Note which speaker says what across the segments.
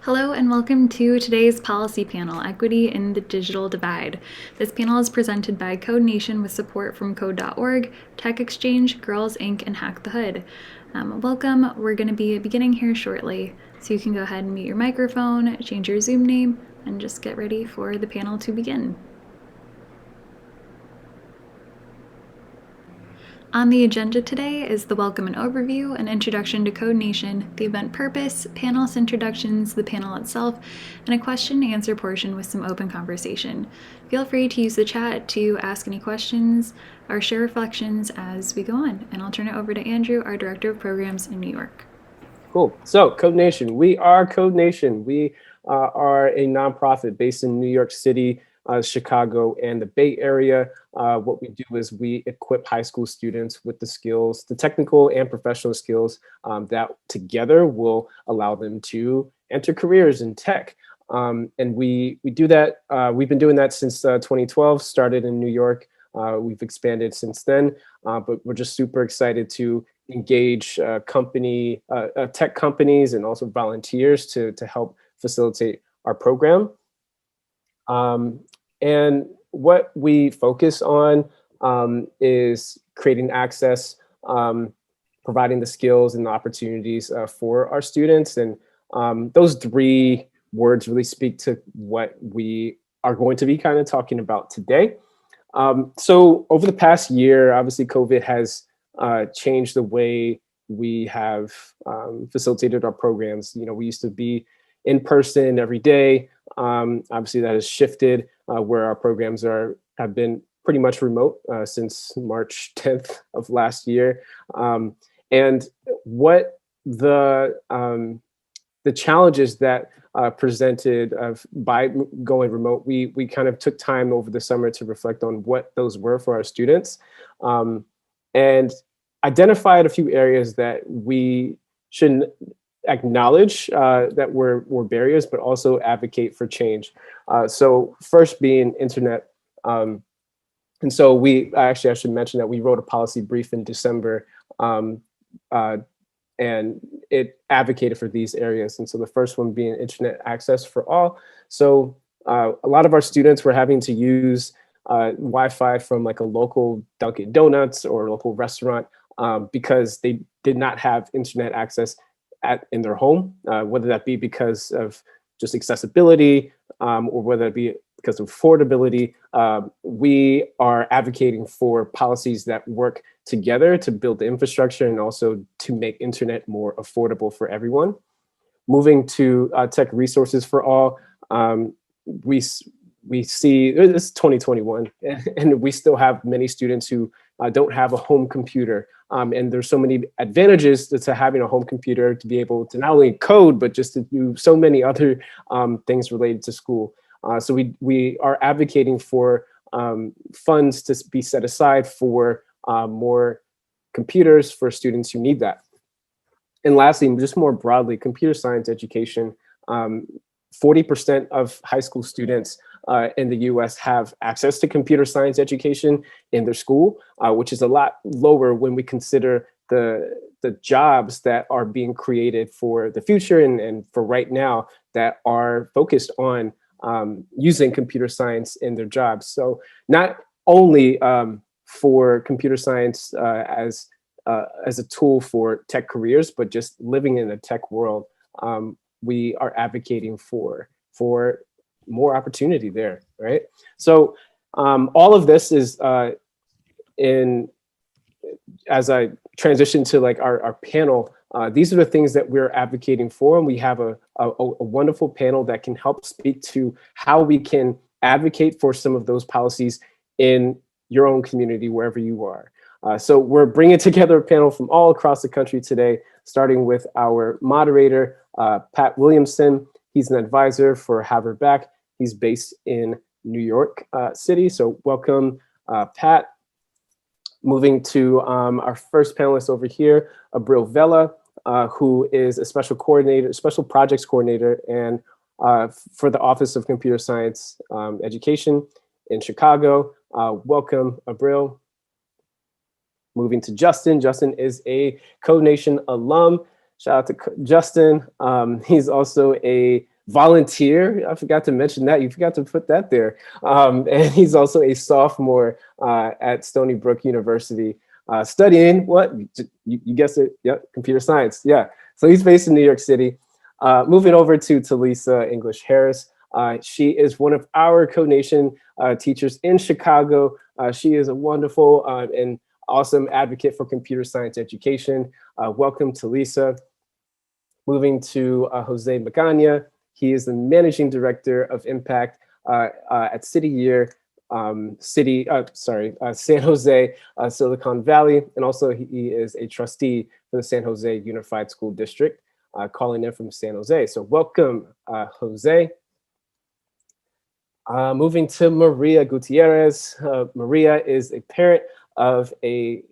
Speaker 1: Hello and welcome to today's policy panel, Equity in the Digital Divide. This panel is presented by Code Nation with support from Code.org, Tech Exchange, Girls Inc., and Hack the Hood. Welcome. We're going to be beginning here shortly, so you can go ahead and mute your microphone, change your Zoom name, and just get ready for the panel to begin. On the agenda today is the welcome and overview, an introduction to Code Nation, the event purpose, panelist introductions, the panel itself, and a question and answer portion with some open conversation. Feel free to use the chat to ask any questions or share reflections as we go on. And I'll turn it over to Andrew, our Director of Programs in New York.
Speaker 2: Cool. So Code Nation, we are Code Nation. We are a nonprofit based in New York City, Chicago, and the Bay Area. What we do is we equip high school students with the skills, the technical and professional skills that together will allow them to enter careers in tech. And we do that. We've been doing that since 2012, started in New York. We've expanded since then, but we're just super excited to engage tech companies and also volunteers to help facilitate our program. And what we focus on is creating access, providing the skills and the opportunities for our students. And those three words really speak to what we are going to be kind of talking about today. So over the past year, obviously COVID has changed the way we have facilitated our programs. You know, we used to be in person every day. Obviously that has shifted where our programs have been pretty much remote since March 10th of last year. And what the challenges that presented by going remote, we kind of took time over the summer to reflect on what those were for our students, and identified a few areas that we should acknowledge that were barriers, but also advocate for change. So first being internet. And so I should mention that we wrote a policy brief in December, and it advocated for these areas. And so the first one being internet access for all. So a lot of our students were having to use Wi-Fi from like a local Dunkin' Donuts or local restaurant because they did not have internet access in their home, whether that be because of just accessibility or whether it be because of affordability. We are advocating for policies that work together to build the infrastructure and also to make internet more affordable for everyone. Moving to tech resources for all, we see it's 2021 and we still have many students who don't have a home computer. And there's so many advantages to having a home computer to be able to not only code, but just to do so many other things related to school. So we are advocating for funds to be set aside for more computers for students who need that. And lastly, just more broadly, computer science education. 40% of high school students in the US have access to computer science education in their school, which is a lot lower when we consider the jobs that are being created for the future and for right now that are focused on using computer science in their jobs. So not only for computer science as a tool for tech careers, but just living in a tech world, we are advocating for more opportunity there, right? So all of this is as I transition to like our panel, these are the things that we're advocating for, and we have a wonderful panel that can help speak to how we can advocate for some of those policies in your own community, wherever you are. So we're bringing together a panel from all across the country today, starting with our moderator, Pat Williamson. He's an advisor for Harvard Back. He's based in New York City. So welcome, Pat. Moving to our first panelist over here, Abril Vela, who is a special projects coordinator and for the Office of Computer Science Education in Chicago. Welcome, Abril. Moving to Justin. Justin is a Code Nation alum. Shout out to Justin. He's also a volunteer. I forgot to mention that. You forgot to put that there. And he's also a sophomore at Stony Brook University, studying what? You guessed it. Yep, computer science. Yeah. So he's based in New York City. Moving over to Talisa English Harris. She is one of our Code Nation teachers in Chicago. She is a wonderful and awesome advocate for computer science education. Welcome, Talisa. Moving to Jose Magana. He is the managing director of Impact at City Year, San Jose, Silicon Valley. And also he is a trustee for the San Jose Unified School District, calling in from San Jose. So welcome, Jose. Moving to Maria Gutierrez. Maria is a parent of a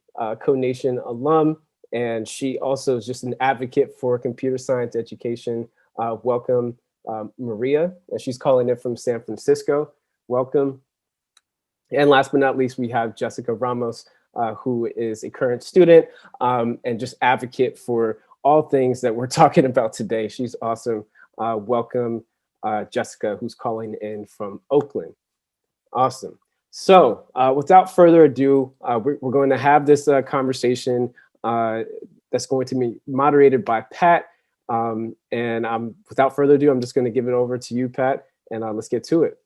Speaker 2: Code Nation alum, and she also is just an advocate for computer science education. Welcome, Maria. And she's calling in from San Francisco. Welcome. And last but not least, we have Jessica Ramos, who is a current student and just advocate for all things that we're talking about today. She's awesome. Welcome, Jessica, who's calling in from Oakland. Awesome. So without further ado, we're going to have this conversation that's going to be moderated by Pat. And without further ado, I'm just going to give it over to you, Pat, and let's get to it.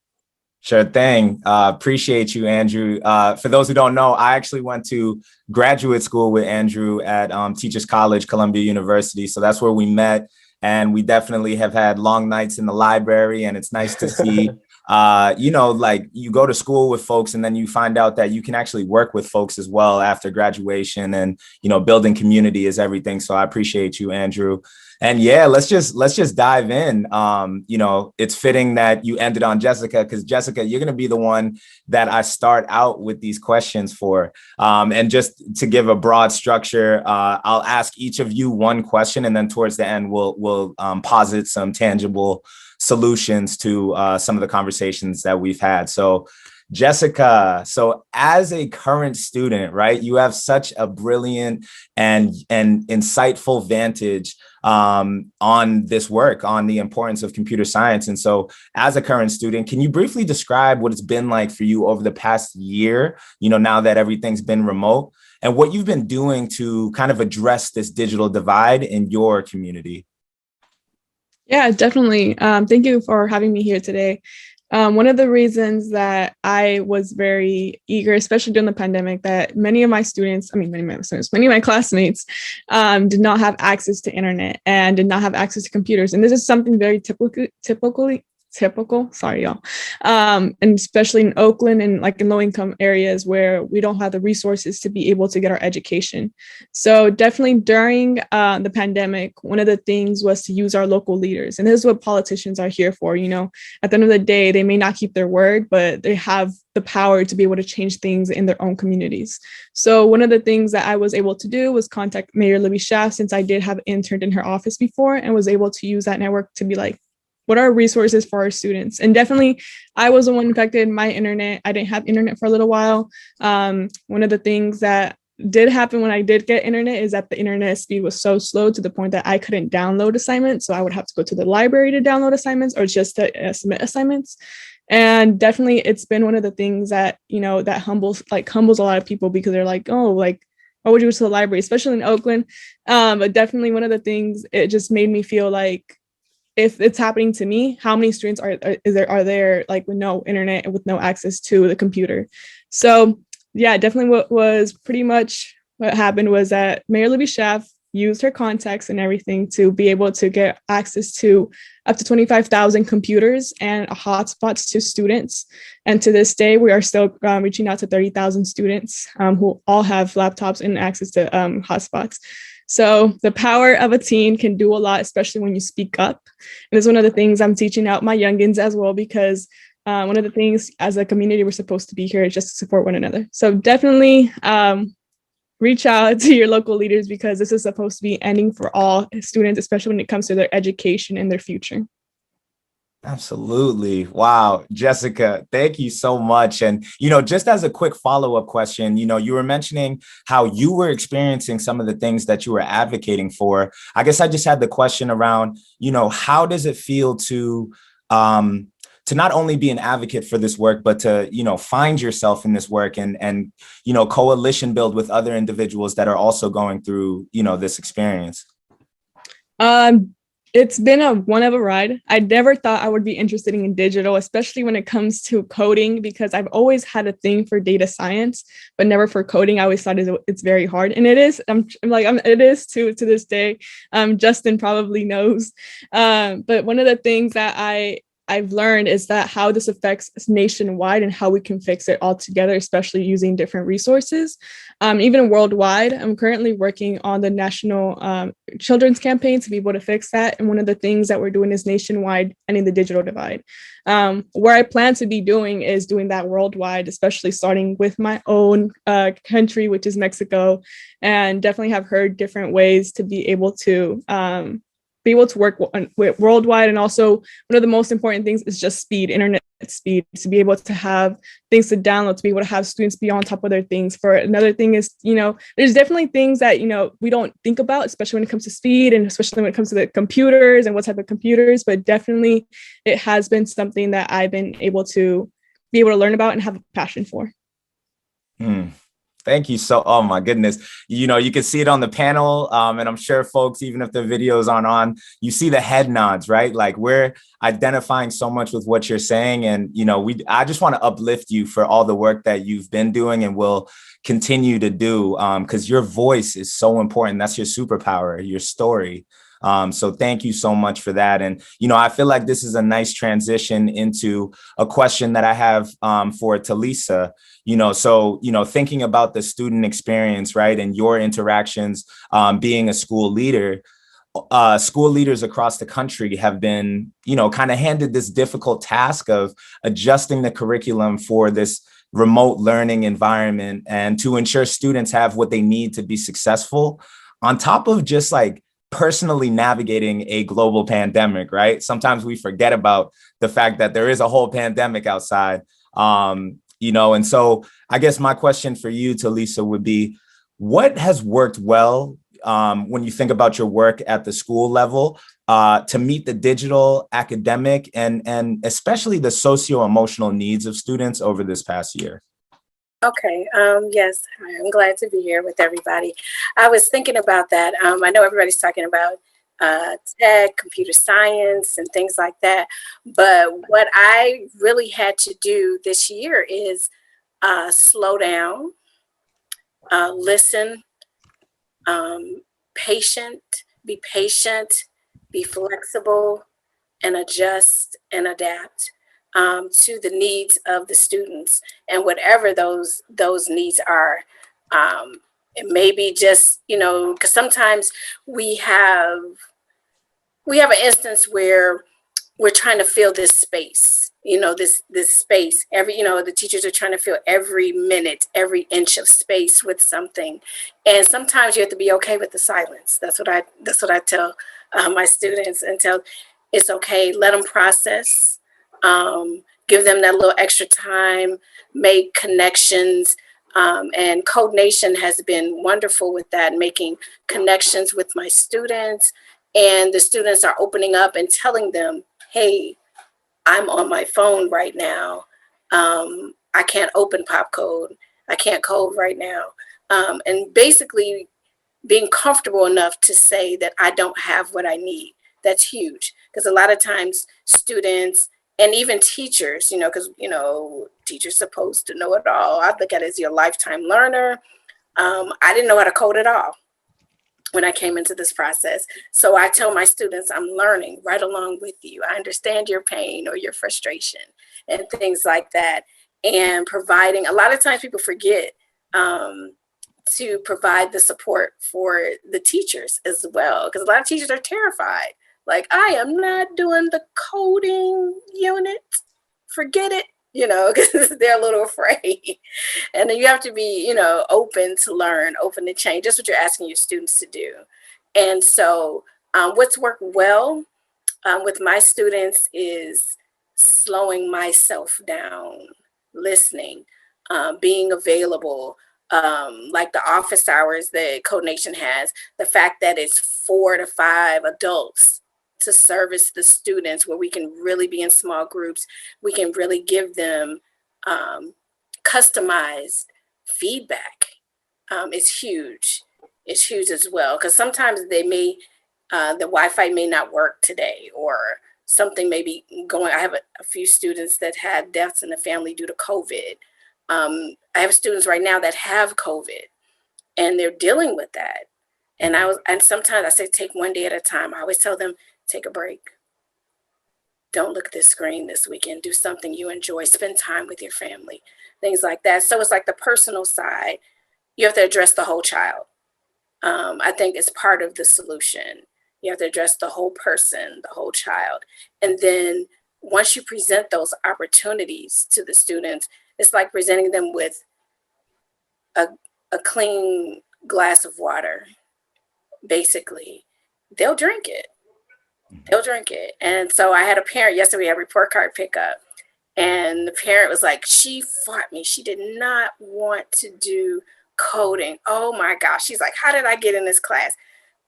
Speaker 3: Sure thing. Appreciate you, Andrew. For those who don't know, I actually went to graduate school with Andrew at Teachers College, Columbia University. So that's where we met. And we definitely have had long nights in the library. And it's nice to see, like you go to school with folks and then you find out that you can actually work with folks as well after graduation. And, building community is everything. So I appreciate you, Andrew. And yeah, let's just dive in. It's fitting that you ended on Jessica, because Jessica, you're going to be the one that I start out with these questions for. And just to give a broad structure, I'll ask each of you one question, and then towards the end, we'll posit some tangible solutions to some of the conversations that we've had. So Jessica, so as a current student, right, you have such a brilliant and insightful vantage on this work, on the importance of computer science. And so as a current student, can you briefly describe what it's been like for you over the past year, now that everything's been remote, and what you've been doing to kind of address this digital divide in your community?
Speaker 4: Yeah, definitely. Thank you for having me here today. One of the reasons that I was very eager, especially during the pandemic, that many of my classmates did not have access to internet and did not have access to computers. And this is something very typical, sorry, y'all. And especially in Oakland and like in low income areas where we don't have the resources to be able to get our education. So definitely during the pandemic, one of the things was to use our local leaders. And this is what politicians are here for. At the end of the day, they may not keep their word, but they have the power to be able to change things in their own communities. So one of the things that I was able to do was contact Mayor Libby Schaaf, since I did have interned in her office before, and was able to use that network to be like, what are resources for our students? And definitely, I was the one affected. My internet, I didn't have internet for a little while. One of the things that did happen when I did get internet is that the internet speed was so slow to the point that I couldn't download assignments. So I would have to go to the library to download assignments or just to submit assignments. And definitely, it's been one of the things that, that humbles a lot of people, because they're like, oh, like, why would you go to the library, especially in Oakland? But definitely one of the things, it just made me feel like, if it's happening to me, how many students are there like with no internet and with no access to the computer? So yeah, definitely what was pretty much what happened was that Mayor Libby Schaaf used her contacts and everything to be able to get access to up to 25,000 computers and hotspots to students. And to this day, we are still reaching out to 30,000 students who all have laptops and access to hotspots. So the power of a teen can do a lot, especially when you speak up. And it's one of the things I'm teaching out my youngins as well, because one of the things as a community we're supposed to be here is just to support one another. So definitely reach out to your local leaders, because this is supposed to be ending for all students, especially when it comes to their education and their future.
Speaker 3: Absolutely. Wow. Jessica, thank you so much. And, just as a quick follow-up question, you were mentioning how you were experiencing some of the things that you were advocating for. I guess I just had the question around, how does it feel to not only be an advocate for this work, but to, find yourself in this work and, coalition build with other individuals that are also going through, this experience?
Speaker 4: It's been one of a ride. I never thought I would be interested in digital, especially when it comes to coding, because I've always had a thing for data science, but never for coding. I always thought it's very hard, and it is. It is to this day. Justin probably knows, but one of the things that I've learned is that how this affects us nationwide and how we can fix it all together, especially using different resources. Even worldwide, I'm currently working on the national children's campaign to be able to fix that. And one of the things that we're doing is nationwide ending the digital divide. Where I plan to be doing is doing that worldwide, especially starting with my own country, which is Mexico, and definitely have heard different ways to be able to work with worldwide. And also one of the most important things is just speed, internet speed, to be able to have things to download, to be able to have students be on top of their things. For another thing is, there's definitely things that, we don't think about, especially when it comes to speed and especially when it comes to the computers and what type of computers, but definitely it has been something that I've been able to learn about and have a passion for.
Speaker 3: Thank you. Oh my goodness. You can see it on the panel. And I'm sure folks, even if the videos aren't on, you see the head nods, right? Like we're identifying so much with what you're saying. And, I just want to uplift you for all the work that you've been doing and will continue to do, because your voice is so important. That's your superpower, your story. So thank you so much for that. And, I feel like this is a nice transition into a question that I have for Talisa. Thinking about the student experience, right, and your interactions being a school leader, school leaders across the country have been, kind of handed this difficult task of adjusting the curriculum for this remote learning environment and to ensure students have what they need to be successful, on top of just like personally navigating a global pandemic, right? Sometimes we forget about the fact that there is a whole pandemic outside. And so I guess my question for you, Talisa, would be, what has worked well when you think about your work at the school level to meet the digital, academic, and especially the socio-emotional needs of students over this past year?
Speaker 5: Okay. Yes, I'm glad to be here with everybody. I was thinking about that. I know everybody's talking about tech, computer science, and things like that. But what I really had to do this year is slow down, listen, be patient, be flexible, and adjust and adapt to the needs of the students, and whatever those needs are. It may be just, because sometimes we have an instance where we're trying to fill this space, this space. The teachers are trying to fill every minute, every inch of space with something, and sometimes you have to be okay with the silence. That's what I tell my students, and tell it's okay. Let them process. Give them that little extra time. Make connections. And Code Nation has been wonderful with that, making connections with my students. And the students are opening up and telling them, hey, I'm on my phone right now. I can't open Pop Code. I can't code right now. And basically being comfortable enough to say that I don't have what I need. That's huge. Because a lot of times students and even teachers, because, teachers supposed to know it all. I look at it as your lifetime learner. I didn't know how to code at all when I came into this process. So I tell my students, I'm learning right along with you. I understand your pain or your frustration and things like that. And providing, a lot of times people forget to provide the support for the teachers as well. Because a lot of teachers are terrified. Like, I am not doing the coding unit. Forget it, because they're a little afraid. And then you have to be, open to learn, open to change. That's what you're asking your students to do. And so what's worked well, with my students is slowing myself down, listening, being available, like the office hours that Code Nation has, the fact that it's 4 to 5 adults to service the students, where we can really be in small groups, we can really give them customized feedback, is huge. It's huge as well, because sometimes the Wi-Fi may not work today, or something may be going. I have a few students that had deaths in the family due to COVID. I have students right now that have COVID, and they're dealing with that. And sometimes I say, take one day at a time. I always tell them, take a break. Don't look at this screen this weekend. Do something you enjoy. Spend time with your family, things like that. So it's like the personal side. You have to address the whole child. I think it's part of the solution. You have to address the whole person, the whole child. And then once you present those opportunities to the students, it's like presenting them with a clean glass of water, basically. They'll drink it. They'll drink it. And so I had a parent yesterday, we had a report card pickup, and the parent was like, she fought me. She did not want to do coding. Oh my gosh. She's like, how did I get in this class?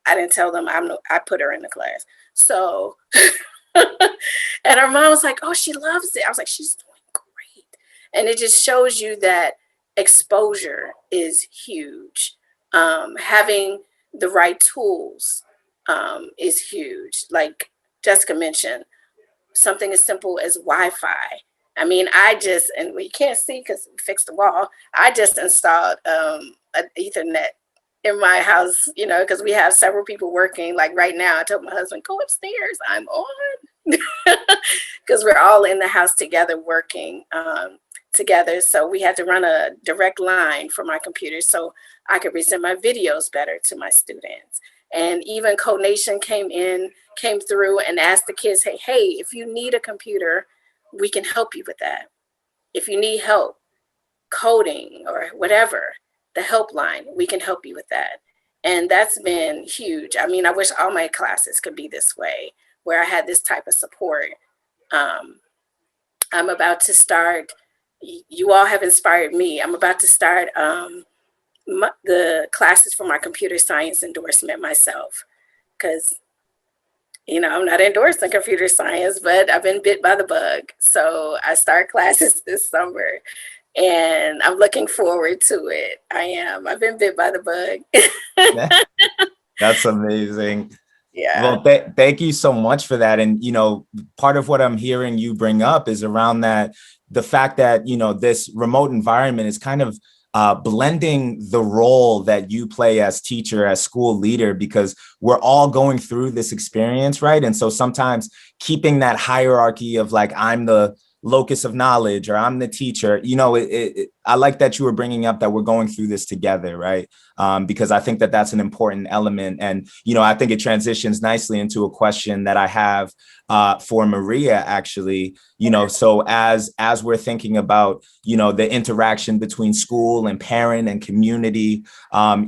Speaker 5: I didn't tell them I put her in the class. So, and her mom was like, oh, she loves it. I was like, she's doing great. And it just shows you that exposure is huge. Having the right tools is huge. Like Jessica mentioned, something as simple as Wi-Fi. I mean, and we can't see because we fixed the wall. I just installed an Ethernet in my house, because we have several people working. Like right now, I told my husband, go upstairs, I'm on. Because we're all in the house together working together. So we had to run a direct line for my computer so I could present my videos better to my students. And even Code Nation came through and asked the kids, hey, if you need a computer, we can help you with that. If you need help coding or whatever, the helpline, we can help you with that. And that's been huge. I mean, I wish all my classes could be this way, where I had this type of support. I'm about to start, you all have inspired me. I'm about to start the classes for my computer science endorsement myself, because I'm not endorsing computer science, but I've been bit by the bug. So I start classes this summer, and I'm looking forward to it. I am. I've been bit by the bug.
Speaker 3: That's amazing.
Speaker 5: Yeah.
Speaker 3: Well, thank you so much for that. And, part of what I'm hearing you bring up is around the fact that, this remote environment is kind of blending the role that you play as teacher, as school leader, because we're all going through this experience, right? And so sometimes keeping that hierarchy of like, I'm the locus of knowledge or I'm the teacher, I like that you were bringing up that we're going through this together, right? Because I think that that's an important element. And, I think it transitions nicely into a question that I have for Maria, actually, so as we're thinking about, the interaction between school and parent and community,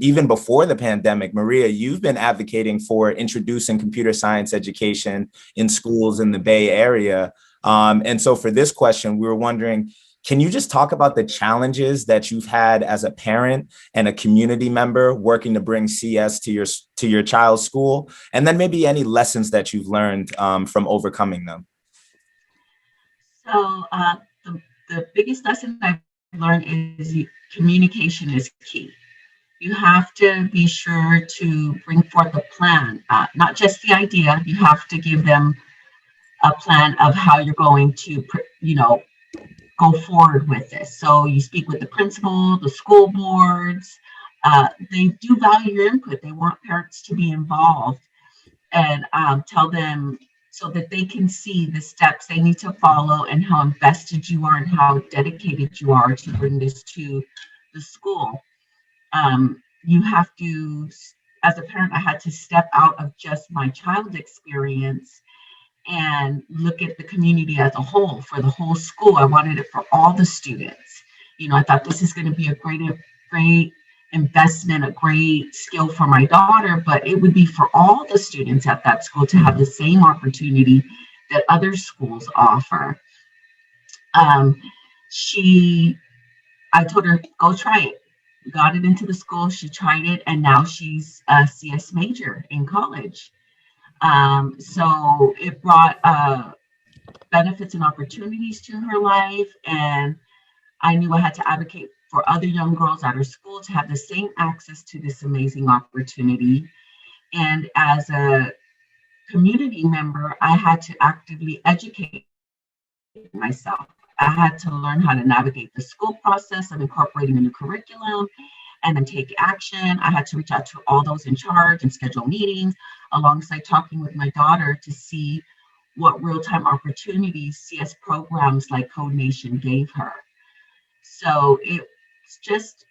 Speaker 3: even before the pandemic, Maria, you've been advocating for introducing computer science education in schools in the Bay Area. And so for this question, we were wondering, can you just talk about the challenges that you've had as a parent and a community member working to bring CS to your child's school, and then maybe any lessons that you've learned from overcoming them?
Speaker 6: So the biggest lesson I've learned is communication is key. You have to be sure to bring forth a plan, not just the idea. You have to give them a plan of how you're going to, go forward with this. So you speak with the principal, the school boards. They do value your input. They want parents to be involved, and tell them so that they can see the steps they need to follow and how invested you are and how dedicated you are to bring this to the school. You have to, as a parent, I had to step out of just my child's experience and look at the community as a whole, for the whole school. I wanted it for all the students. I thought this is going to be a great investment, a great skill for my daughter, but it would be for all the students at that school to have the same opportunity that other schools offer. I told her, go try it. Got it into the school, she tried it, and now she's a CS major in college. So it brought benefits and opportunities to her life, and I knew I had to advocate for other young girls at her school to have the same access to this amazing opportunity. And as a community member, I had to actively educate myself. I had to learn how to navigate the school process of incorporating a new curriculum and then take action. I had to reach out to all those in charge and schedule meetings alongside talking with my daughter to see what real-time opportunities CS programs like Code Nation gave her. So it's just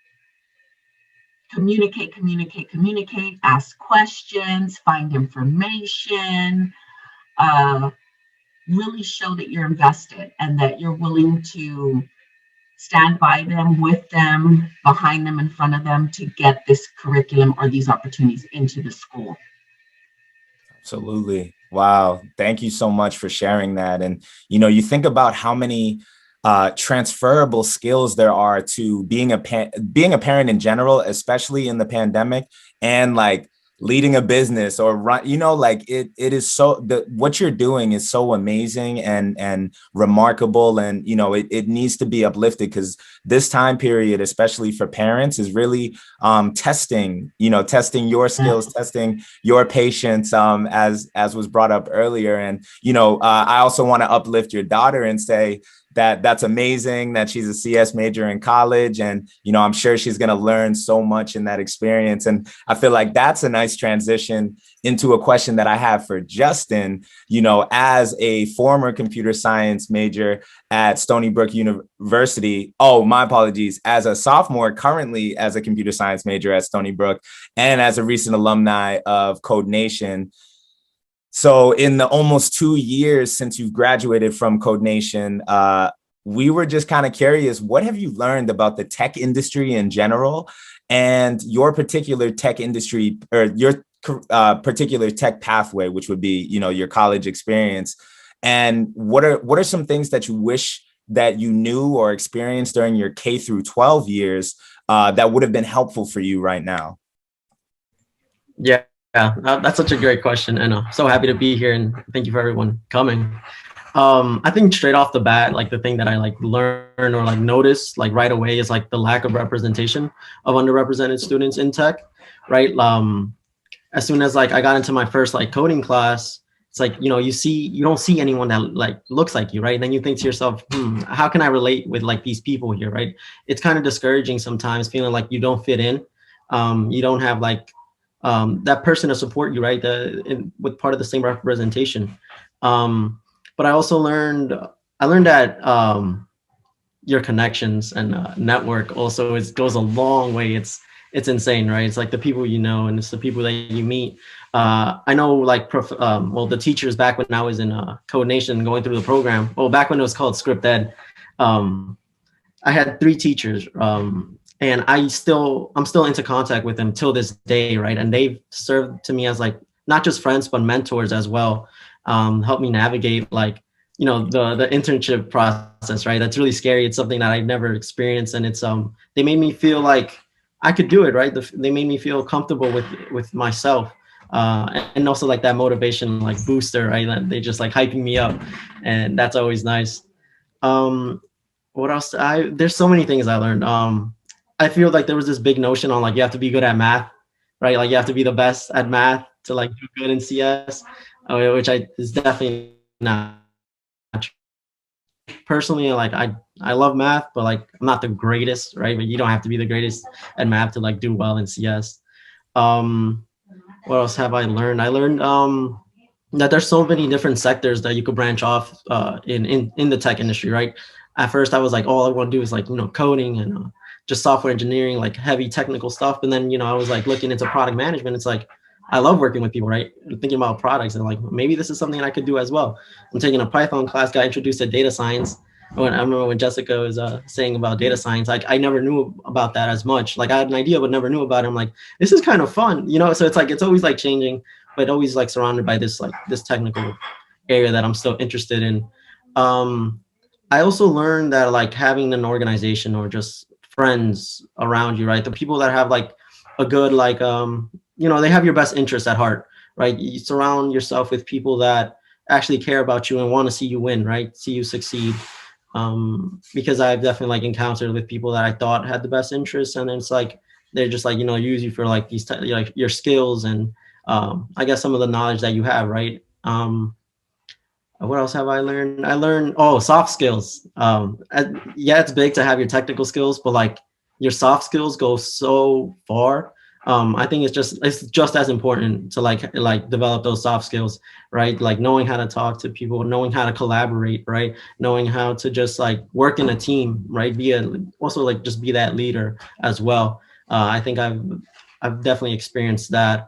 Speaker 6: communicate, ask questions, find information, really show that you're invested and that you're willing to stand by them, with them, behind them, in front of them to get this curriculum or these opportunities into the school.
Speaker 3: Absolutely. Wow. Thank you so much for sharing that. And, you think about how many transferable skills there are to being a parent in general, especially in the pandemic, and like leading a business or run, it is so what you're doing is so amazing and remarkable. And, it needs to be uplifted because this time period, especially for parents, is really testing your skills, testing your patience, as was brought up earlier. And, I also want to uplift your daughter and say, that's amazing that she's a CS major in college. And, I'm sure she's going to learn so much in that experience. And I feel like that's a nice transition into a question that I have for Justin, as a former computer science major at Stony Brook University. Oh, my apologies. As a sophomore, currently as a computer science major at Stony Brook, and as a recent alumni of Code Nation. So in the almost 2 years since you've graduated from Code Nation, we were just kind of curious, what have you learned about the tech industry in general and your particular tech industry or your particular tech pathway, which would be, your college experience? And what are some things that you wish that you knew or experienced during your K through 12 years that would have been helpful for you right now?
Speaker 7: Yeah, that's such a great question, and I'm so happy to be here, and thank you for everyone coming. I think straight off the bat, like the thing that I learn or notice right away is the lack of representation of underrepresented students in tech, right? As soon as I got into my first coding class, it's you don't see anyone that looks like you, right? And then you think to yourself, how can I relate with these people here, right? It's kind of discouraging sometimes, feeling like you don't fit in. You don't have that person to support you, right? With part of the same representation. But I also learned that your connections and network also goes a long way. It's insane, right? It's the people and it's the people that you meet. I know the teachers back when I was in Code Nation going through the program, back when it was called Script Ed, I had 3 teachers. And I'm still into contact with them till this day, right? And they've served to me as not just friends, but mentors as well. Help me navigate the internship process, right? That's really scary. It's something that I've never experienced. And it's they made me feel like I could do it, right? They made me feel comfortable with myself. And also that motivation booster, right? They just hyping me up. And that's always nice. What else? There's so many things I learned. I feel there was this big notion on you have to be good at math, right? You have to be the best at math to do good in CS, which is definitely not true. Personally, I love math, but I'm not the greatest, right? But you don't have to be the greatest at math to do well in CS. What else have I learned? I learned that there's so many different sectors that you could branch off in the tech industry, right? At first, I was all I want to do is coding and just software engineering, heavy technical stuff. And then, I was looking into product management. It's I love working with people, right? Thinking about products and maybe this is something I could do as well. I'm taking a Python class, got introduced to data science. When I remember when Jessica was saying about data science, like I never knew about that as much. Like I had an idea, but never knew about it. I'm like, this is kind of fun, you know? So it's like, it's always like changing, but always like surrounded by this, like this technical area that I'm still interested in. I also learned that like having an organization or just friends around you, right? The people that have like a good, like, you know, they have your best interests at heart, right? You surround yourself with people that actually care about you and want to see you win, right? See you succeed. Because I've definitely like encountered with people that I thought had the best interests, and it's like they're just like, you know, use you for like these like your skills and I guess some of the knowledge that you have, right? What else have I learned? I learned, oh, soft skills. Yeah, it's big to have your technical skills, but like your soft skills go so far. I think it's just as important to like develop those soft skills, right? Like knowing how to talk to people, knowing how to collaborate, right? Knowing how to just like work in a team, right? Also like just be that leader as well. I think I've definitely experienced that.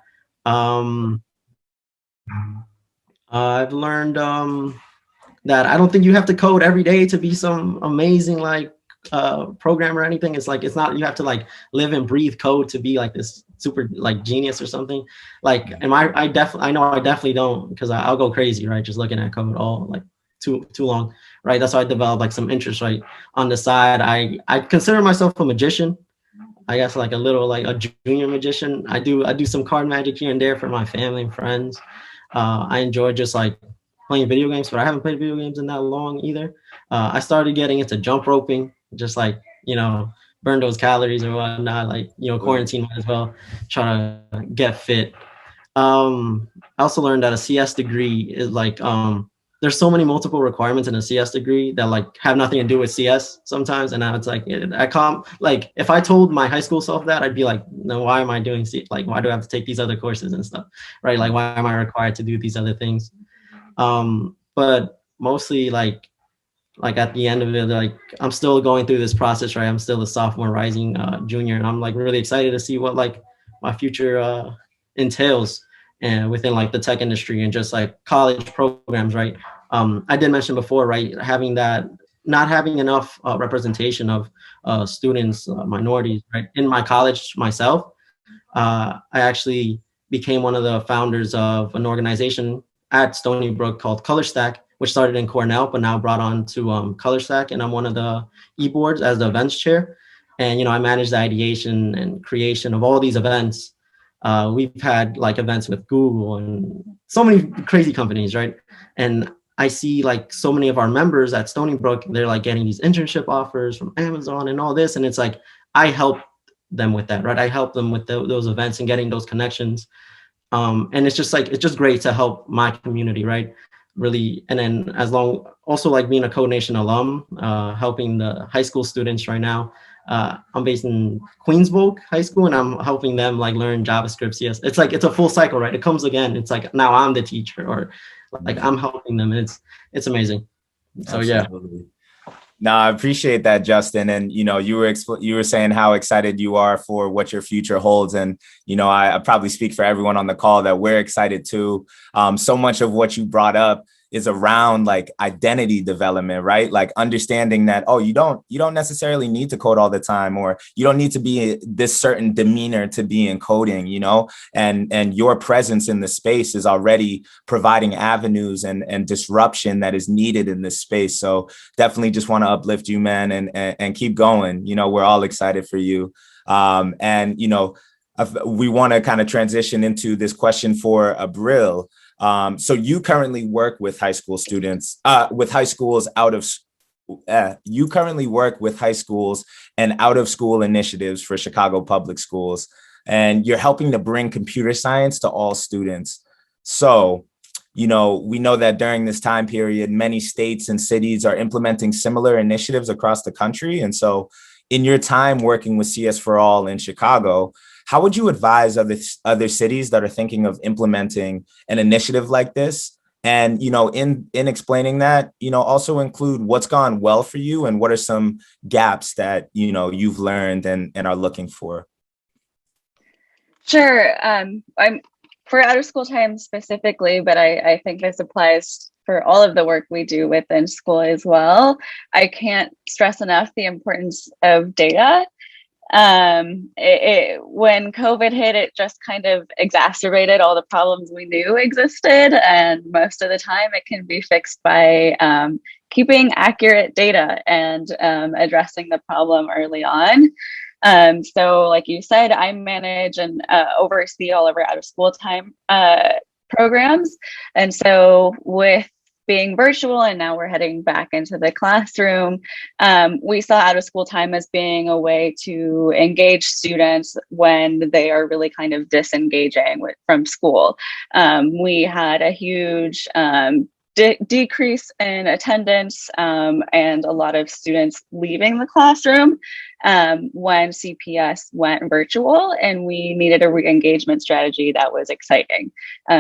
Speaker 7: I've learned that I don't think you have to code every day to be some amazing like programmer or anything. It's like, it's not, you have to like live and breathe code to be like this super like genius or something. Like, and I definitely don't, because I'll go crazy, right? Just looking at code all like too long, right? That's why I developed like some interest, right? On the side, I consider myself a magician. I guess like a little like a junior magician. I do some card magic here and there for my family and friends. I enjoy just like playing video games, but I haven't played video games in that long either. I started getting into jump roping, just like, you know, burn those calories or whatnot, like, you know, quarantine might as well try to get fit. I also learned that a CS degree is like, there's so many multiple requirements in a CS degree that like have nothing to do with CS sometimes. And now it's like, like if I told my high school self that, I'd be like, no, why am I doing like, why do I have to take these other courses and stuff, right? Like, why am I required to do these other things? But mostly like at the end of it, like I'm still going through this process, right? I'm still a sophomore rising junior, and I'm like really excited to see what like my future entails and within like the tech industry and just like college programs, right? I did mention before, right? Not having enough representation of students, minorities, right? In my college myself, I actually became one of the founders of an organization at Stony Brook called ColorStack, which started in Cornell, but now brought on to ColorStack. And I'm one of the e-boards as the events chair. And, you know, I manage the ideation and creation of all these events. We've had like events with Google and so many crazy companies, right? And I see like so many of our members at Stony Brook, they're like getting these internship offers from Amazon and all this. And it's like, I help them with that, right? I help them with those events and getting those connections. And it's just like, it's just great to help my community, right? Really. And then also like being a Code Nation alum, helping the high school students right now. I'm based in Queensbrook High School, and I'm helping them like learn JavaScript, CS. It's like, it's a full cycle, right? It comes again. It's like, now I'm the teacher, or like I'm helping them. And it's amazing. So
Speaker 3: Absolutely. Yeah. No, I appreciate that, Justin. And, you know, you were saying how excited you are for what your future holds. And, you know, I probably speak for everyone on the call that we're excited too. So much of what you brought up is around like identity development, right? Like understanding that, oh, you don't necessarily need to code all the time, or you don't need to be this certain demeanor to be in coding, you know, and your presence in the space is already providing avenues and disruption that is needed in this space. So definitely just want to uplift you, man, and keep going. You know, we're all excited for you. And, you know, we want to kind of transition into this question for Abril. So you currently work with high school students, you currently work with high schools and out of school initiatives for Chicago Public Schools, and you're helping to bring computer science to all students. So, you know, we know that during this time period, many states and cities are implementing similar initiatives across the country. And so in your time working with CS for All in Chicago, how would you advise other cities that are thinking of implementing an initiative like this? And, you know, in explaining that, you know, also include what's gone well for you and what are some gaps that, you know, you've learned and are looking for?
Speaker 8: Sure. I'm for out of school time specifically, but I think this applies for all of the work we do within school as well. I can't stress enough the importance of data. When COVID hit, it just kind of exacerbated all the problems we knew existed. And most of the time it can be fixed by keeping accurate data and addressing the problem early on. So like you said, I manage and oversee all of our out of school time programs. And so with being virtual and now we're heading back into the classroom, we saw out of school time as being a way to engage students when they are really kind of disengaging from school. We had a huge decrease in attendance and a lot of students leaving the classroom when CPS went virtual, and we needed a re-engagement strategy that was exciting.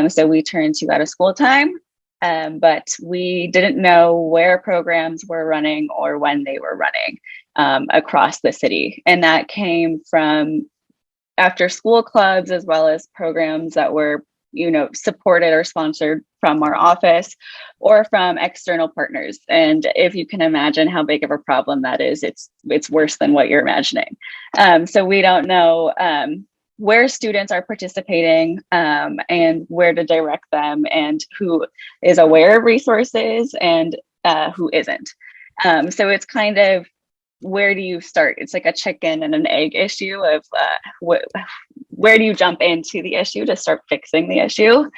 Speaker 8: So we turned to out of school time, but we didn't know where programs were running or when they were running across the city. And that came from after school clubs, as well as programs that were supported or sponsored from our office or from external partners. And if you can imagine how big of a problem that is, it's worse than what you're imagining. So we don't know where students are participating and where to direct them, and who is aware of resources and who isn't. So it's kind of, where do you start? It's like a chicken and an egg issue of where do you jump into the issue to start fixing the issue?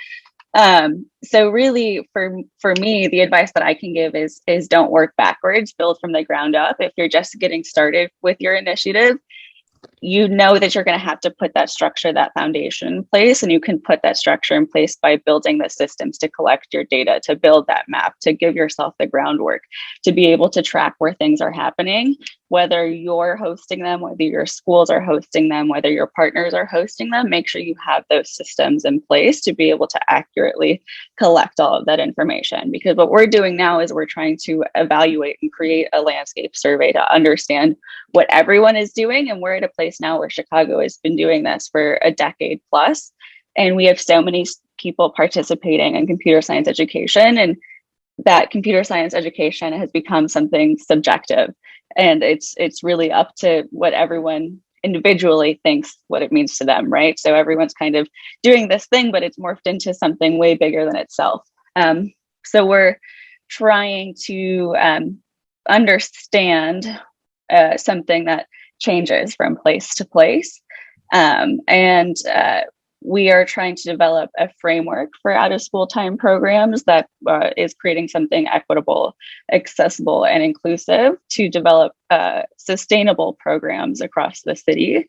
Speaker 8: So really for me, the advice that I can give is don't work backwards, build from the ground up. If you're just getting started with your initiative, you know that you're going to have to put that structure, that foundation in place, and you can put that structure in place by building the systems to collect your data, to build that map, to give yourself the groundwork, to be able to track where things are happening, whether you're hosting them, whether your schools are hosting them, whether your partners are hosting them. Make sure you have those systems in place to be able to accurately collect all of that information. Because what we're doing now is we're trying to evaluate and create a landscape survey to understand what everyone is doing. And we're at a place now where Chicago has been doing this for a decade plus. And we have so many people participating in computer science education. And that computer science education has become something subjective. And it's really up to what everyone individually thinks what it means to them, right? So everyone's kind of doing this thing, but it's morphed into something way bigger than itself. So we're trying to understand something that changes from place to place. And we are trying to develop a framework for out of school time programs that is creating something equitable, accessible, and inclusive to develop sustainable programs across the city.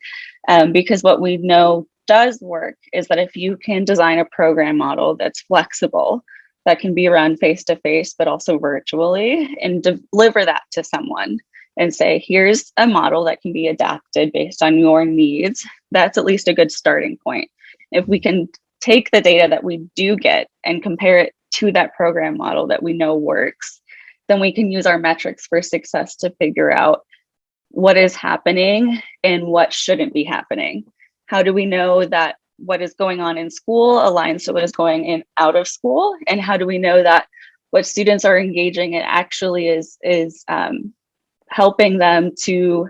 Speaker 8: Because what we know does work is that if you can design a program model that's flexible, that can be run face-to-face, but also virtually, and deliver that to someone and say, here's a model that can be adapted based on your needs, that's at least a good starting point. If we can take the data that we do get and compare it to that program model that we know works, then we can use our metrics for success to figure out what is happening and what shouldn't be happening. How do we know that what is going on in school aligns to what is going in out of school? And how do we know that what students are engaging in actually is helping them to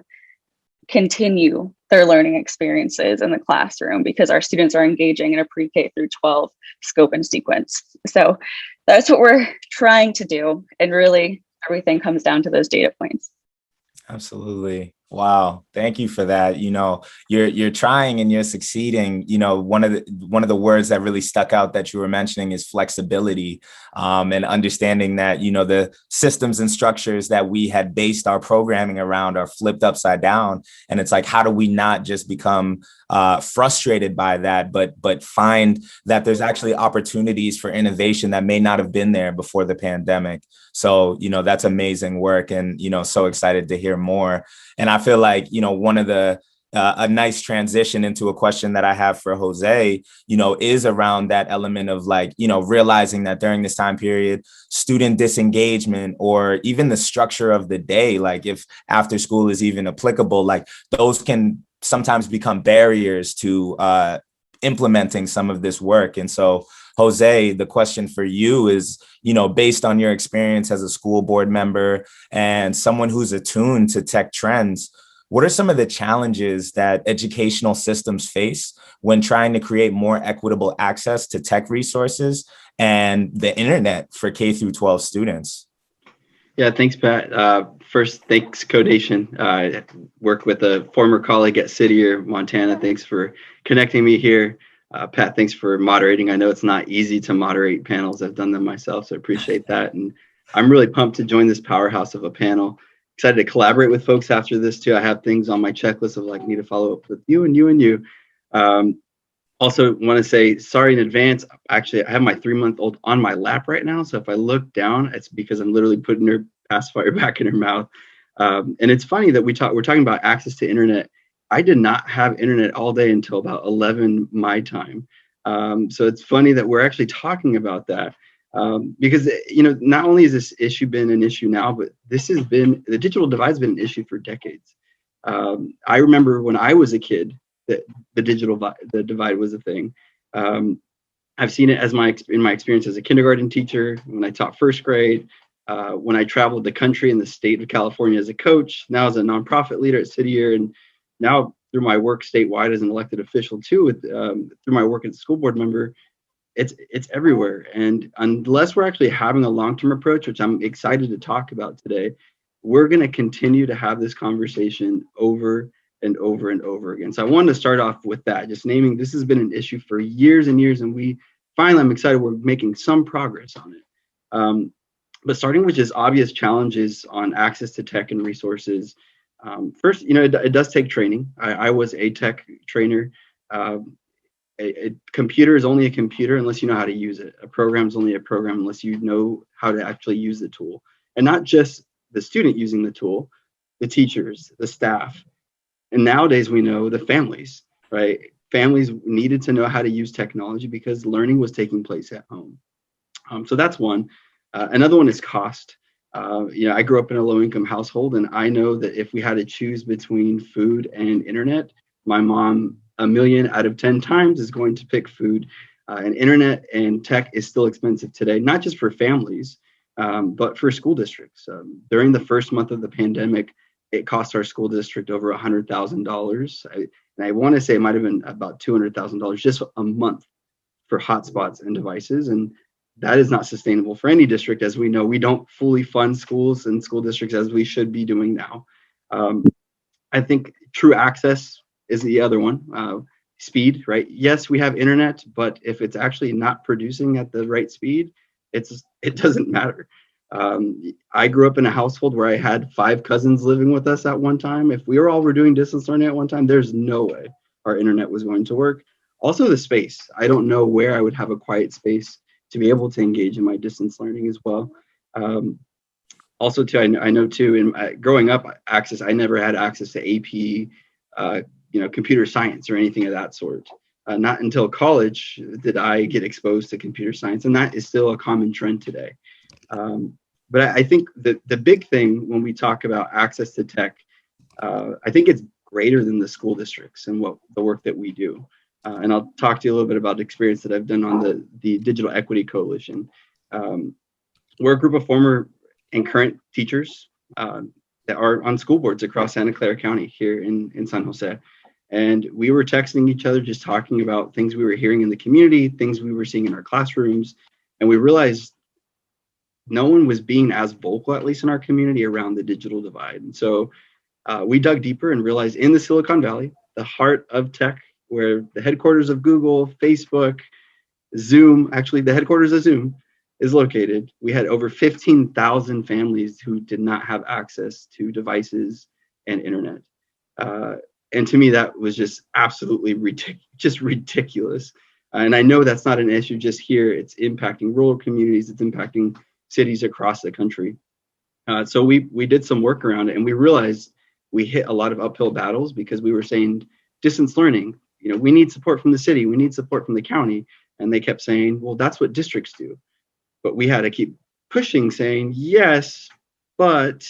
Speaker 8: continue their learning experiences in the classroom, because our students are engaging in a pre-K through 12 scope and sequence. So that's what we're trying to do. And really everything comes down to those data points.
Speaker 3: Absolutely. Wow. Thank you for that. You're trying and you're succeeding. One of the words that really stuck out that you were mentioning is flexibility, and understanding that, the systems and structures that we had based our programming around are flipped upside down. And it's like, how do we not just become frustrated by that, but find that there's actually opportunities for innovation that may not have been there before the pandemic. So, that's amazing work, and, so excited to hear more. And I feel like, one of the a nice transition into a question that I have for Jose, is around that element of realizing that during this time period, student disengagement, or even the structure of the day, like if after school is even applicable, those can sometimes become barriers to implementing some of this work. And so Jose, the question for you is, based on your experience as a school board member and someone who's attuned to tech trends, what are some of the challenges that educational systems face when trying to create more equitable access to tech resources and the internet for K through 12 students?
Speaker 9: Yeah, thanks, Pat. First, thanks, Codation. I worked with a former colleague at Citier, Montana. Thanks for connecting me here. Pat, thanks for moderating. I know it's not easy to moderate panels. I've done them myself, so I appreciate that. And I'm really pumped to join this powerhouse of a panel. Excited to collaborate with folks after this too. I have things on my checklist of like, need to follow up with you and you and you. Also want to say sorry in advance. Actually, I have my 3-month-old on my lap right now. So if I look down, it's because I'm literally putting her pacifier back in her mouth. And it's funny that we're talking about access to internet. I did not have internet all day until about 11 my time. So it's funny that we're actually talking about that. Because, not only has this issue been an issue now, but the digital divide has been an issue for decades. I remember when I was a kid that the divide was a thing. I've seen it in my experience as a kindergarten teacher, when I taught first grade, when I traveled the country and the state of California as a coach, now as a nonprofit leader at Citier, and now through my work statewide as an elected official too, through my work as a school board member. It's everywhere. And unless we're actually having a long-term approach, which I'm excited to talk about today, we're going to continue to have this conversation over and over and over again. So I wanted to start off with that, just naming this has been an issue for years and years, and I'm excited we're making some progress on it. But starting with just obvious challenges on access to tech and resources. First, it does take training. I was a tech trainer. A computer is only a computer unless you know how to use it. A program is only a program unless you know how to actually use the tool. And not just the student using the tool, the teachers, the staff. And nowadays we know the families, right? Families needed to know how to use technology because learning was taking place at home. So that's one. Another one is cost. I grew up in a low-income household, and I know that if we had to choose between food and internet, my mom 1 million out of 10 times is going to pick food. And internet and tech is still expensive today, not just for families, but for school districts. During the first month of the pandemic, it cost our school district over $100,000. And I want to say it might have been about $200,000 just a month for hotspots and devices. And that is not sustainable for any district. As we know, we don't fully fund schools and school districts as we should be doing now. I think true access is the other one. Speed, right? Yes, we have internet, but if it's actually not producing at the right speed, it doesn't matter. I grew up in a household where I had 5 cousins living with us at one time. If we were doing distance learning at one time, there's no way our internet was going to work. Also the space. I don't know where I would have a quiet space to be able to engage in my distance learning as well. Also too, I know too, in growing up, I never had access to AP, computer science or anything of that sort. Not until college did I get exposed to computer science, and that is still a common trend today. But I think the big thing when we talk about access to tech, I think it's greater than the school districts and the work that we do. And I'll talk to you a little bit about the experience that I've done on the Digital Equity Coalition. We're a group of former and current teachers that are on school boards across Santa Clara County here in San Jose. And we were texting each other, just talking about things we were hearing in the community, things we were seeing in our classrooms. And we realized no one was being as vocal, at least in our community, around the digital divide. And so we dug deeper and realized in the Silicon Valley, the heart of tech, where the headquarters of Google, Facebook, Zoom, actually the headquarters of Zoom is located, we had over 15,000 families who did not have access to devices and internet. And to me, that was just absolutely ridiculous. And I know that's not an issue just here. It's impacting rural communities. It's impacting cities across the country. So we did some work around it, and we realized we hit a lot of uphill battles because we were saying distance learning, we need support from the city, we need support from the county. And they kept saying, well, that's what districts do. But we had to keep pushing, saying, yes, but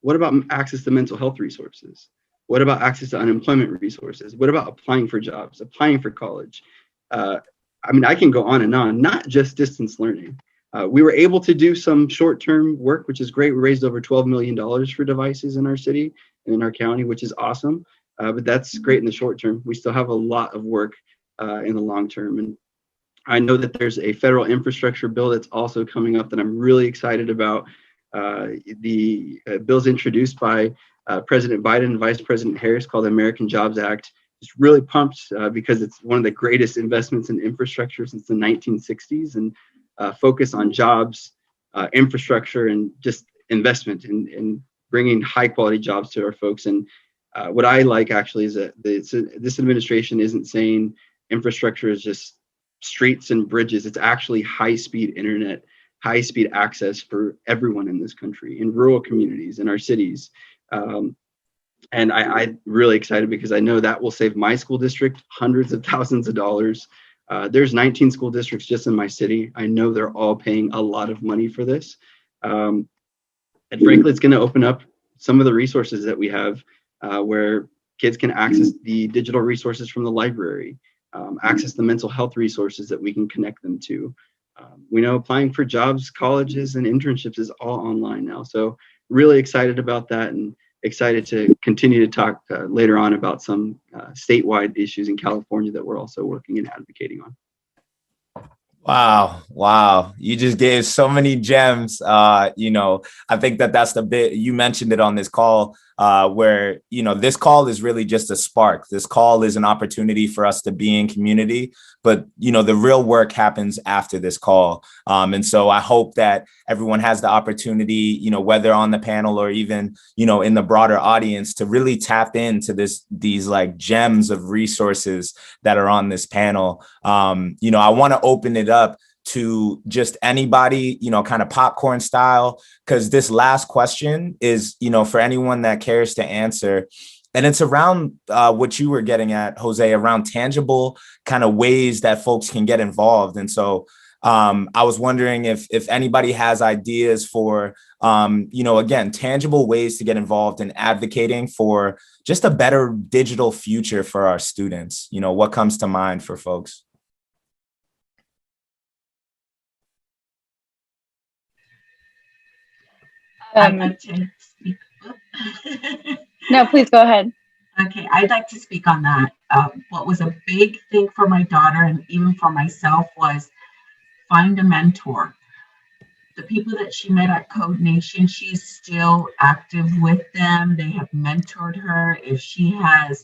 Speaker 9: what about access to mental health resources? What about access to unemployment resources? What about applying for jobs, applying for college? I mean, I can go on and on, not just distance learning. We were able to do some short-term work, which is great. We raised over $12 million for devices in our city and in our county, which is awesome. But that's great in the short term. We still have a lot of work in the long term. And I know that there's a federal infrastructure bill that's also coming up that I'm really excited about. The bill's introduced by President Biden and Vice President Harris, called the American Jobs Act. Just really pumped because it's one of the greatest investments in infrastructure since the 1960s, and focus on jobs, infrastructure, and just investment in bringing high quality jobs to our folks. And what I like actually is that this administration isn't saying infrastructure is just streets and bridges. It's actually high-speed internet, high-speed access for everyone in this country, in rural communities, in our cities. And I'm really excited because I know that will save my school district hundreds of thousands of dollars. There's 19 school districts just in my city. I know they're all paying a lot of money for this. And frankly, it's going to open up some of the resources that we have where kids can access the digital resources from the library, access the mental health resources that we can connect them to. We know applying for jobs, colleges, and internships is all online now. So really excited about that, and excited to continue to talk later on about some statewide issues in California that we're also working and advocating on.
Speaker 3: Wow. You just gave so many gems. I think that's the bit you mentioned it on this call where, this call is really just a spark. This call is an opportunity for us to be in community, but, the real work happens after this call. And so I hope that everyone has the opportunity, whether on the panel or even, in the broader audience, to really tap into these like gems of resources that are on this panel. I want to open it up to just anybody, kind of popcorn style, because this last question is, for anyone that cares to answer. And it's around what you were getting at, Jose, around tangible kind of ways that folks can get involved. And so I was wondering if anybody has ideas for, again, tangible ways to get involved in advocating for just a better digital future for our students. What comes to mind for folks?
Speaker 6: I'd like to speak.
Speaker 8: No, please go ahead.
Speaker 6: Okay, I'd like to speak on that. What was a big thing for my daughter and even for myself was find a mentor. The people that she met at Code Nation, she's still active with them. They have mentored her. If she has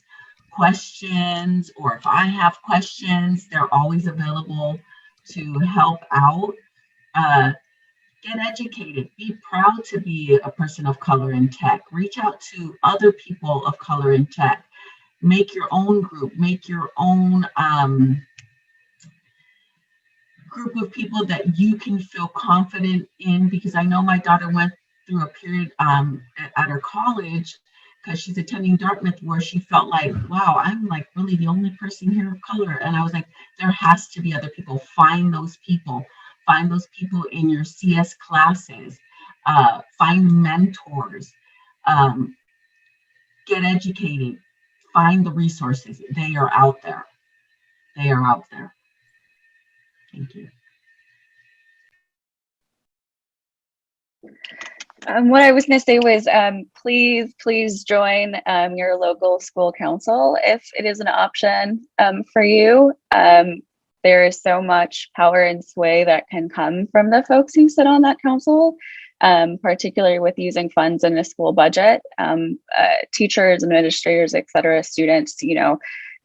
Speaker 6: questions or if I have questions, they're always available to help out. Get educated. Be proud to be a person of color in tech. Reach out to other people of color in tech. Make your own group. Make your own group of people that you can feel confident in, because I know my daughter went through a period at her college, because she's attending Dartmouth, where she felt like, wow, I'm like really the only person here of color. And I was like, there has to be other people. Find those people. Find those people in your CS classes. Find mentors. Get educated. Find the resources. They are out there. They are out there. Thank you.
Speaker 8: What I was going to say was, please join your local school council if it is an option for you. There is so much power and sway that can come from the folks who sit on that council, particularly with using funds in a school budget. Teachers, administrators, et cetera, students,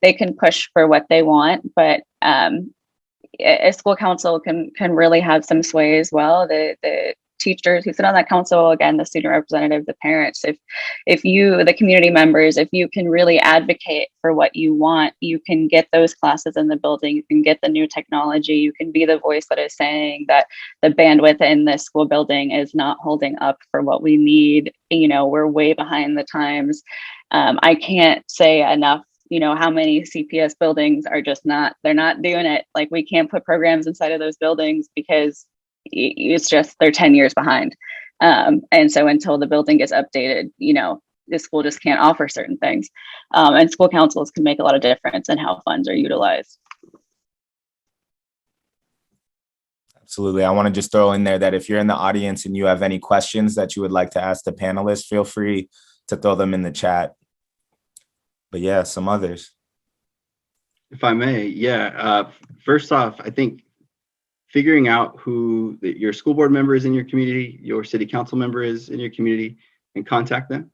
Speaker 8: they can push for what they want, but a school council can really have some sway as well. The teachers who sit on that council, again, the student representative, the parents, if you, the community members, if you can really advocate for what you want, you can get those classes in the building, you can get the new technology, you can be the voice that is saying that the bandwidth in this school building is not holding up for what we need. We're way behind the times. I can't say enough how many CPS buildings are just they're not doing it. Like, we can't put programs inside of those buildings because it's just, they're 10 years behind. And so until the building gets updated, the school just can't offer certain things. And school councils can make a lot of difference in how funds are utilized.
Speaker 3: Absolutely. I want to just throw in there that if you're in the audience and you have any questions that you would like to ask the panelists, feel free to throw them in the chat. But yeah, some others.
Speaker 9: If I may, first off, I think figuring out who your school board member is in your community, your city council member is in your community, and contact them.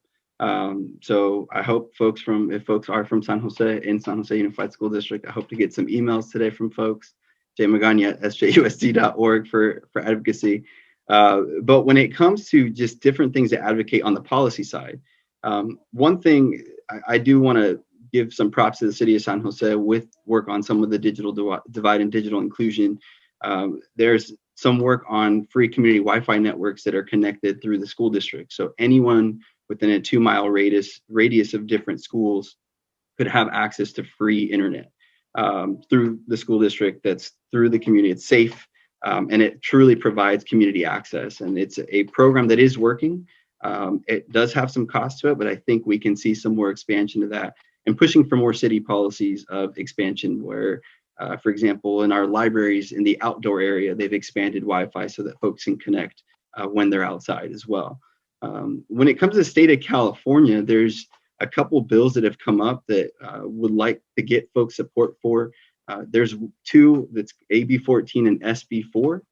Speaker 9: So I hope if folks are from San Jose Unified School District, I hope to get some emails today from folks. Jay Magana at sjusd.org for advocacy. But when it comes to just different things to advocate on the policy side, one thing I do want to give some props to the city of San Jose with work on some of the digital divide and digital inclusion. There's some work on free community Wi-Fi networks that are connected through the school district. So anyone within a 2-mile radius of different schools could have access to free internet through the school district. That's through the community. It's safe, and it truly provides community access. And it's a program that is working. It does have some cost to it, but I think we can see some more expansion of that and pushing for more city policies of expansion where, for example, in our libraries in the outdoor area, they've expanded Wi-Fi so that folks can connect when they're outside as well. When it comes to the state of California, there's a couple bills that have come up that would like to get folks support for. There's two, that's AB 14 and SB 4,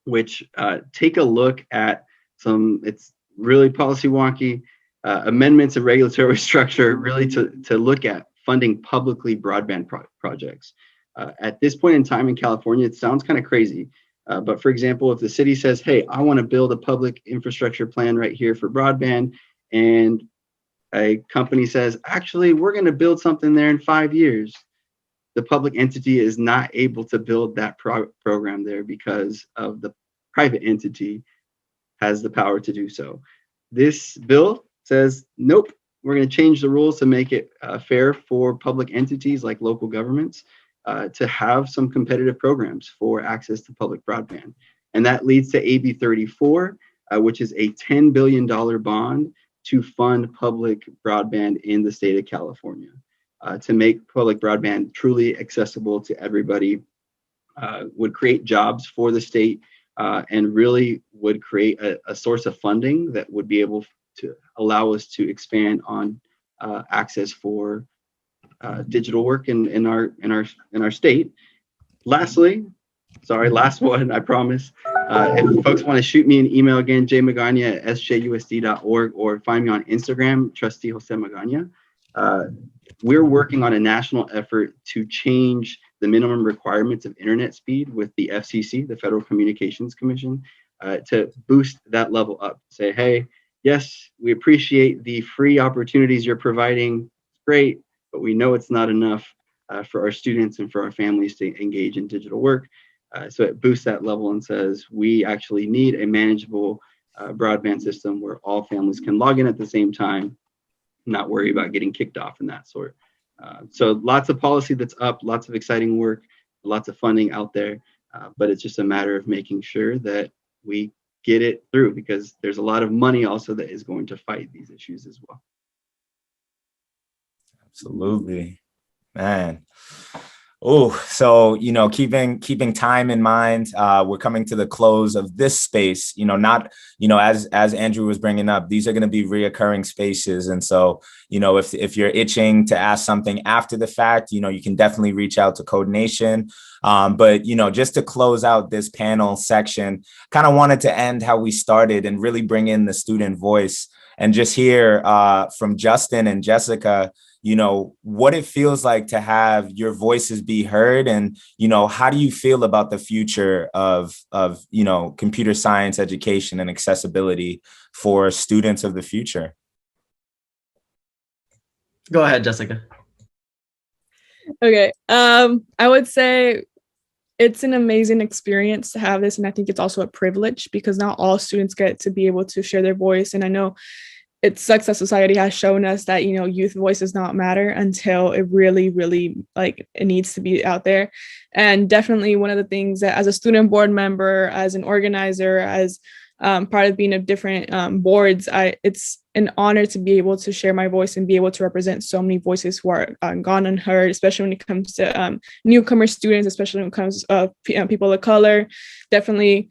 Speaker 9: which take a look at it's really policy wonky, amendments of regulatory structure, really to look at funding publicly broadband projects. At this point in time in California, it sounds kind of crazy. But for example, if the city says, hey, I want to build a public infrastructure plan right here for broadband, and a company says, actually, we're going to build something there in 5 years, the public entity is not able to build that program there because of the private entity has the power to do so. This bill says, nope, we're going to change the rules to make it fair for public entities like local governments to have some competitive programs for access to public broadband. And that leads to AB 34, which is a $10 billion bond to fund public broadband in the state of California, to make public broadband truly accessible to everybody, would create jobs for the state, and really would create a source of funding that would be able to allow us to expand on access for digital work in our state. Lastly, sorry, last one, I promise. If folks want to shoot me an email again, jmagana@sjusd.org, or find me on Instagram, Trustee Jose Magana. We're working on a national effort to change the minimum requirements of internet speed with the FCC, the Federal Communications Commission, to boost that level up. Say, hey, yes, we appreciate the free opportunities you're providing. It's great, but we know it's not enough for our students and for our families to engage in digital work. So it boosts that level and says, we actually need a manageable broadband system where all families can log in at the same time, not worry about getting kicked off and that sort. So lots of policy that's up, lots of exciting work, lots of funding out there, but it's just a matter of making sure that we get it through, because there's a lot of money also that is going to fight these issues as well.
Speaker 3: Absolutely, man. Oh, so, keeping time in mind, we're coming to the close of this space, not, as Andrew was bringing up, these are going to be reoccurring spaces. And so, if you're itching to ask something after the fact, you can definitely reach out to Code Nation. But, just to close out this panel section, kind of wanted to end how we started and really bring in the student voice and just hear from Justin and Jessica, what it feels like to have your voices be heard, and, how do you feel about the future of computer science education and accessibility for students of the future?
Speaker 7: Go ahead, Jessica.
Speaker 4: Okay. I would say it's an amazing experience to have this. And I think it's also a privilege because not all students get to be able to share their voice. And I know it sucks that society has shown us that, youth voice does not matter until it really, really it needs to be out there. And definitely one of the things that as a student board member, as an organizer, as part of being of different boards, it's an honor to be able to share my voice and be able to represent so many voices who are gone unheard, especially when it comes to newcomer students, especially when it comes to people of color. Definitely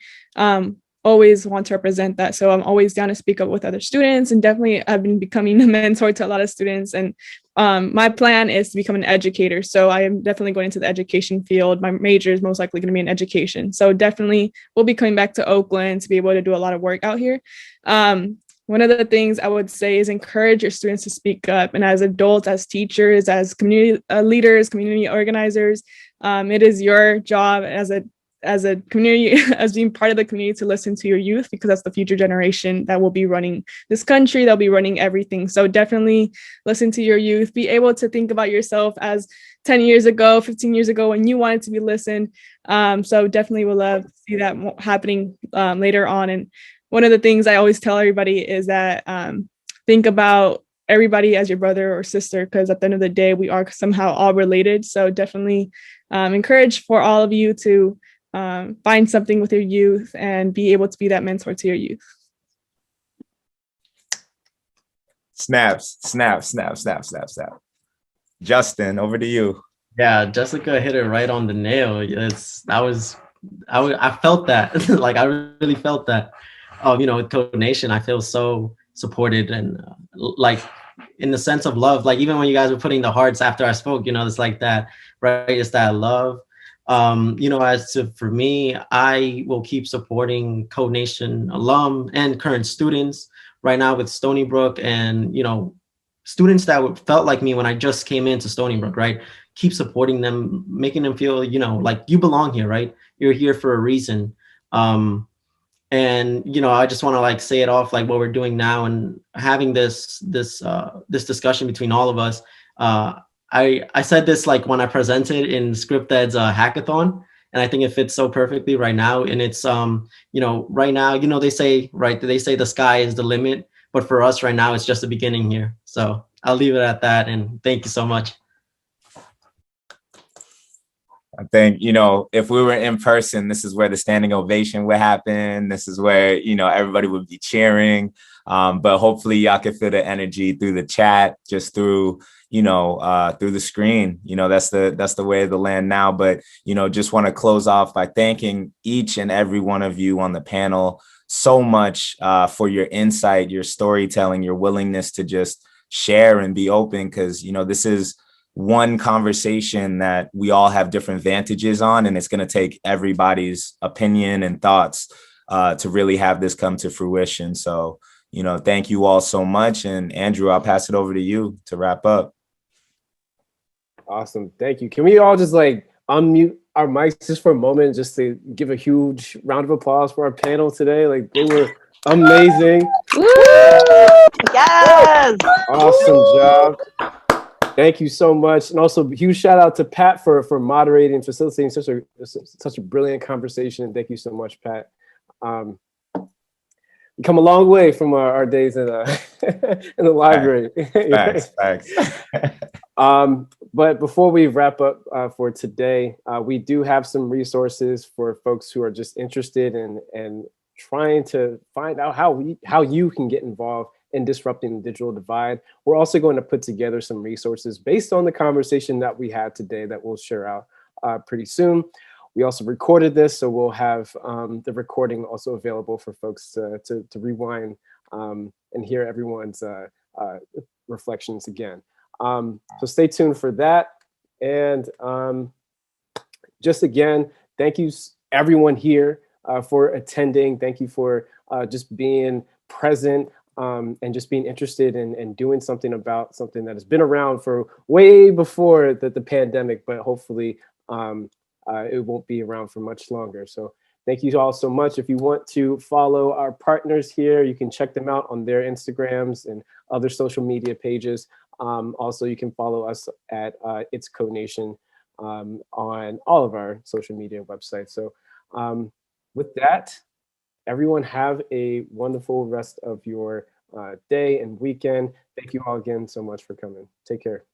Speaker 4: always want to represent that. So I'm always down to speak up with other students, and definitely I've been becoming a mentor to a lot of students. And my plan is to become an educator. So I am definitely going into the education field. My major is most likely going to be in education. So definitely we'll be coming back to Oakland to be able to do a lot of work out here. One of the things I would say is encourage your students to speak up. And as adults, as teachers, as community leaders, community organizers, it is your job as a community, as being part of the community, to listen to your youth, because that's the future generation that will be running this country, they'll be running everything. So definitely listen to your youth, be able to think about yourself as 10 years ago, 15 years ago, when you wanted to be listened. So definitely would love to see that happening later on. And one of the things I always tell everybody is that think about everybody as your brother or sister, because at the end of the day, we are somehow all related. So definitely encourage for all of you to find something with your youth and be able to be that mentor to your youth.
Speaker 3: Snaps. Justin, over to you.
Speaker 7: Yeah, Jessica hit it right on the nail. I felt that. Like, I really felt that. With Code Nation, I feel so supported, and like, in the sense of love. Like, even when you guys were putting the hearts after I spoke, it's like that, right? It's that love. For me, I will keep supporting Code Nation alum and current students right now with Stony Brook, and students that felt like me when I just came into Stony Brook, right? Keep supporting them, making them feel like you belong here, right? You're here for a reason. And I just want to like say it off, like what we're doing now, and having this discussion between all of us. I said this like when I presented in ScriptEd's hackathon, and I think it fits so perfectly right now. And it's right now, they say the sky is the limit, but for us right now, it's just the beginning here. So I'll leave it at that, and thank you so much.
Speaker 3: I think, if we were in person, this is where the standing ovation would happen. This is where, everybody would be cheering. But hopefully y'all can feel the energy through the chat, just through, through the screen. That's the way of the land now. But, just want to close off by thanking each and every one of you on the panel so much for your insight, your storytelling, your willingness to just share and be open, because, this is one conversation that we all have different vantages on, and it's going to take everybody's opinion and thoughts to really have this come to fruition. So, thank you all so much. And Andrew, I'll pass it over to you to wrap up.
Speaker 2: Awesome. Thank you. Can we all just like unmute our mics just for a moment, just to give a huge round of applause for our panel today? Like, they were amazing.
Speaker 10: Woo! Yes.
Speaker 2: Awesome job. Thank you so much. And also huge shout out to Pat for moderating and facilitating such a brilliant conversation. Thank you so much, Pat. We come a long way from our days in the library.
Speaker 3: Thanks.
Speaker 2: But before we wrap up for today, we do have some resources for folks who are just interested in trying to find out how you can get involved in disrupting the digital divide. We're also going to put together some resources based on the conversation that we had today that we'll share out pretty soon. We also recorded this, so we'll have the recording also available for folks to rewind and hear everyone's reflections again. So stay tuned for that. And just again, thank you everyone here for attending. Thank you for just being present. And just being interested in doing something about something that has been around for way before the pandemic, but hopefully it won't be around for much longer. So thank you all so much. If you want to follow our partners here, you can check them out on their Instagrams and other social media pages. Also, you can follow us at It's Code Nation on all of our social media websites. So with that, everyone have a wonderful rest of your day and weekend. Thank you all again so much for coming. Take care.